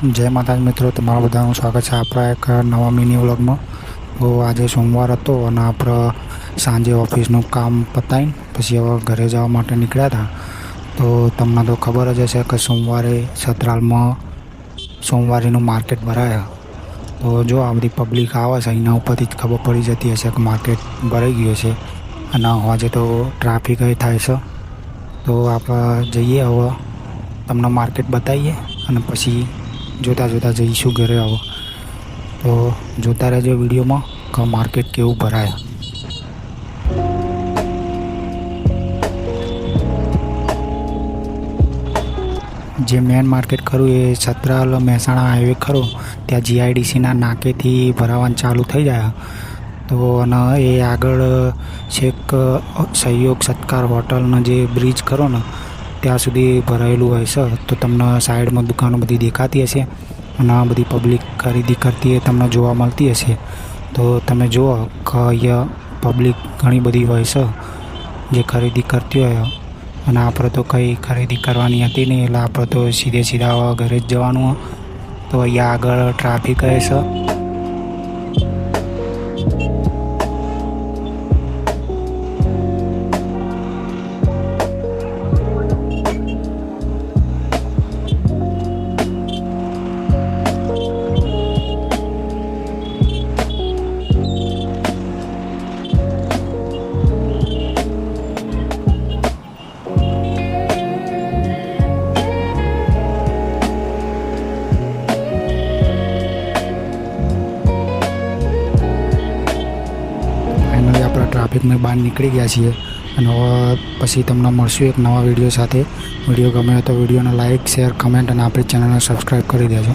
जय माता मित्रों, तमारा बधानुं स्वागत है आपणा एक नवा मिनी व्लॉग में। तो आज सोमवार हतो अने आपणे सांजे ऑफिसनुं काम पतावीने पछी हवे घरे जवा माटे निकळ्या था। तो तमने तो खबर ज हशे कि सोमवारे सतरालमां सोमवारीनुं मार्केट भराय। तो जो आ बधी पब्लिक आवे छे एना उपरथी ज खबर पड़ी जती हशे कि मार्केट भराई गयुं छे अने आज तो ट्राफिक थाय छे। तो आपणे जईए हवे तमने मार्केट बतावीए अने पछी जोता जोता जईशुं घरे। आવો तो जोता रहेजो विडियो में कि मार्केट केवुं भराय। जे मेन मार्केट खरुं ए सतराल महेसाणा हाईवे खरो त्या GIDC ना नाकेथी भरावानुं चालू थई जाय। तो अने ए आगळ छेक सहयोग सत्कार होटलनो जे ब्रिज खरो ने ત્યાં સુધી ભરાયેલું હોય છે। તો તમને સાઈડમાં દુકાનો બધી દેખાતી હશે અને આ બધી પબ્લિક ખરીદી કરતી એ તમને જોવા મળતી હશે। તો તમે જુઓ કે અહીંયા પબ્લિક ઘણી બધી હોય છે જે ખરીદી કરતી હોય અને આપણે તો કંઈ ખરીદી કરવાની હતી નહીં એટલે આપણે તો સીધે સીધા ઘરે જ જવાનું। તો અહીંયા આગળ ટ્રાફિક હોય છે। આપણે ટ્રાફિકમાં બહાર નીકળી ગયા છીએ અને હવે પછી તમને મળશું એક નવા વિડીયો સાથે। વિડીયો ગમે તો વિડીયોને લાઇક, શેર, કમેન્ટ અને આપણી ચેનલને સબસ્ક્રાઈબ કરી દેજો।